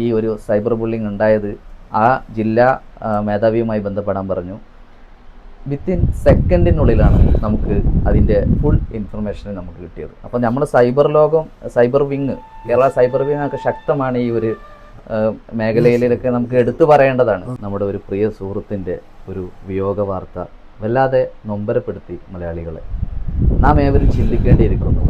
ഈ ഒരു cyber bullying ഉണ്ടായത് ആ ജില്ലാ മേധാവിയുമായി ബന്ധപ്പെടാൻ പറഞ്ഞു. വിത്തിൻ സെക്കൻഡിനുള്ളിലാണ് നമുക്ക് അതിൻ്റെ ഫുൾ ഇൻഫർമേഷൻ നമുക്ക് കിട്ടിയത്. അപ്പോൾ നമ്മൾ cyber wing, Kerala cyber wing ഒക്കെ ശക്തമാണ് ഈ ഒരു മേഖലയിലൊക്കെ നമുക്ക് എടുത്തു പറയേണ്ടതാണ്. നമ്മുടെ ഒരു പ്രിയ സുഹൃത്തിൻ്റെ ഒരു വിയോഗ വാർത്ത വല്ലാതെ നൊമ്പരപ്പെടുത്തി മലയാളികളെ. നാം ഏവരും ചിന്തിക്കേണ്ടിയിരിക്കുന്നു,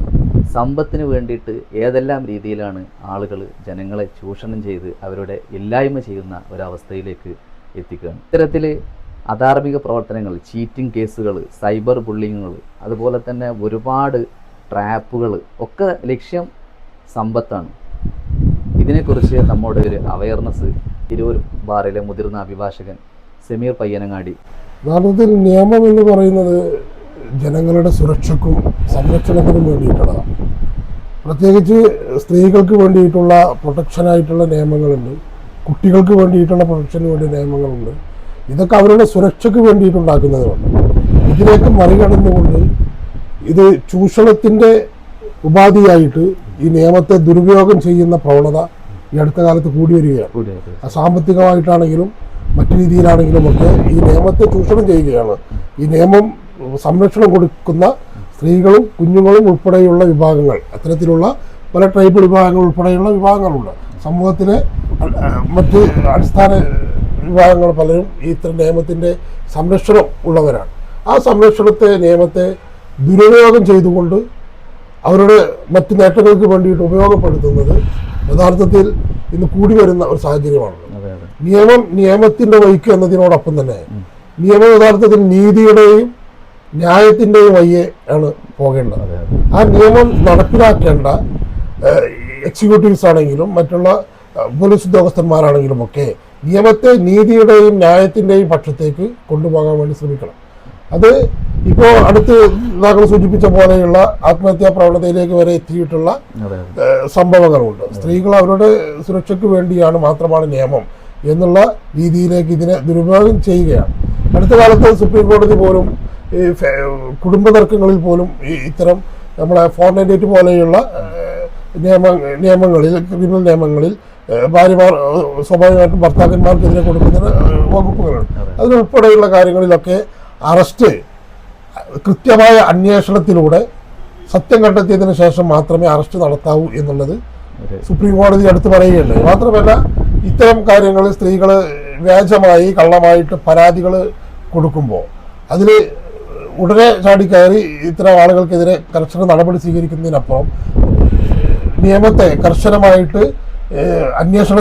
സമ്പത്തിന് വേണ്ടിയിട്ട് ഏതെല്ലാം രീതിയിലാണ് ആളുകൾ ജനങ്ങളെ ചൂഷണം ചെയ്ത് അവരുടെ ഇല്ലായ്മ ചെയ്യുന്ന ഒരവസ്ഥയിലേക്ക് എത്തിക്കുകയാണ്. ഇത്തരത്തിൽ അധാർമിക പ്രവർത്തനങ്ങൾ, ചീറ്റിംഗ് കേസുകൾ, സൈബർ ബുള്ളിങ്ങുകൾ, അതുപോലെ തന്നെ ഒരുപാട് ട്രാപ്പുകൾ ഒക്കെ ലക്ഷ്യം സമ്പത്താണ്. ഇതിനെക്കുറിച്ച് നമ്മുടെ ഒരു അവയർനെസ് തിരൂർ ബാറിലെ മുതിർന്ന അഭിഭാഷകൻ സമീർ പയ്യനങ്ങാടി. യഥാർത്ഥത്തിൽ നിയമം എന്ന് പറയുന്നത് ജനങ്ങളുടെ സുരക്ഷയ്ക്കും സംരക്ഷണത്തിനും വേണ്ടിയിട്ടുള്ളതാണ്. പ്രത്യേകിച്ച് സ്ത്രീകൾക്ക് വേണ്ടിയിട്ടുള്ള പ്രൊട്ടക്ഷനായിട്ടുള്ള നിയമങ്ങളുണ്ട്, കുട്ടികൾക്ക് വേണ്ടിയിട്ടുള്ള പ്രൊട്ടക്ഷന് വേണ്ടി നിയമങ്ങളുണ്ട്. ഇതൊക്കെ അവരുടെ സുരക്ഷയ്ക്ക് വേണ്ടിയിട്ടുണ്ടാക്കുന്നതുകൊണ്ട് ഇതിലേക്ക് മറികടന്നുകൊണ്ട് ഇത് ചൂഷണത്തിൻ്റെ ഉപാധിയായിട്ട് ഈ നിയമത്തെ ദുരുപയോഗം ചെയ്യുന്ന പ്രവണത ഈ അടുത്ത കാലത്ത് കൂടി വരികയാണ്. സാമ്പത്തികമായിട്ടാണെങ്കിലും മറ്റു രീതിയിലാണെങ്കിലും ഒക്കെ ഈ നിയമത്തെ ചൂഷണം ചെയ്യുകയാണ്. ഈ നിയമം സംരക്ഷണം കൊടുക്കുന്ന സ്ത്രീകളും കുഞ്ഞുങ്ങളും ഉൾപ്പെടെയുള്ള വിഭാഗങ്ങൾ, അത്തരത്തിലുള്ള പല ട്രൈബൽ വിഭാഗങ്ങൾ ഉൾപ്പെടെയുള്ള വിഭാഗങ്ങളുണ്ട്. സമൂഹത്തിലെ മറ്റ് അടിസ്ഥാന വിഭാഗങ്ങൾ പലരും ഈ ഇത്തരം നിയമത്തിൻ്റെ സംരക്ഷണം ഉള്ളവരാണ്. ആ നിയമത്തെ ദുരുപയോഗം ചെയ്തുകൊണ്ട് അവരുടെ മറ്റ് നേട്ടങ്ങൾക്ക് വേണ്ടിയിട്ട് ഉപയോഗപ്പെടുത്തുന്നത് യഥാർത്ഥത്തിൽ ഇന്ന് കൂടി വരുന്ന ഒരു സാഹചര്യമാണ്. നിയമത്തിൻ്റെ വഴിക്ക് എന്നതിനോടൊപ്പം തന്നെ നിയമം യഥാർത്ഥത്തിൽ നീതിയുടെയും ന്യായത്തിൻ്റെയും വഴിയെ ആണ് പോകേണ്ടത്. ആ നിയമം നടപ്പിലാക്കേണ്ട എക്സിക്യൂട്ടീവ്സ് ആണെങ്കിലും മറ്റുള്ള പോലീസ് ഉദ്യോഗസ്ഥന്മാരാണെങ്കിലും ഒക്കെ നിയമത്തെ നീതിയുടെയും ന്യായത്തിൻ്റെയും പക്ഷത്തേക്ക് കൊണ്ടുപോകാൻ വേണ്ടി ശ്രമിക്കണം. അത് ഇപ്പോൾ അടുത്ത് താങ്കൾ സൂചിപ്പിച്ച പോലെയുള്ള ആത്മഹത്യാ പ്രവണതയിലേക്ക് വരെ എത്തിയിട്ടുള്ള സംഭവങ്ങളുണ്ട്. സ്ത്രീകൾ അവരുടെ സുരക്ഷയ്ക്ക് വേണ്ടിയാണ് മാത്രമാണ് നിയമം എന്നുള്ള രീതിയിലേക്ക് ഇതിനെ ദുരുപയോഗം ചെയ്യുകയാണ്. അടുത്ത കാലത്ത് സുപ്രീം കോടതി പോലും ഈ കുടുംബ തർക്കങ്ങളിൽ പോലും ഇത്തരം നമ്മളെ 498 പോലെയുള്ള നിയമങ്ങളിൽ, ക്രിമിനൽ നിയമങ്ങളിൽ ഭാര്യമാർ സ്വാഭാവികമായിട്ടും ഭർത്താക്കന്മാർക്കെതിരെ കൊടുക്കുന്ന വകുപ്പുകളുണ്ട്. അതിനുൾപ്പെടെയുള്ള കാര്യങ്ങളിലൊക്കെ അറസ്റ്റ് കൃത്യമായ അന്വേഷണത്തിലൂടെ സത്യം കണ്ടെത്തിയതിന് ശേഷം മാത്രമേ അറസ്റ്റ് നടത്താവൂ എന്നുള്ളത് സുപ്രീം കോടതി അടുത്ത് പറയുകയുണ്ട്. മാത്രമല്ല ഇത്തരം കാര്യങ്ങൾ സ്ത്രീകൾ വ്യാജമായി കള്ളമായിട്ട് പരാതികൾ കൊടുക്കുമ്പോൾ അതിൽ ഉടനെ ചാടിക്കയറി ഇത്തരം ആളുകൾക്കെതിരെ കർശന നടപടി സ്വീകരിക്കുന്നതിനപ്പുറം നിയമത്തെ കർശനമായിട്ട് അന്വേഷണ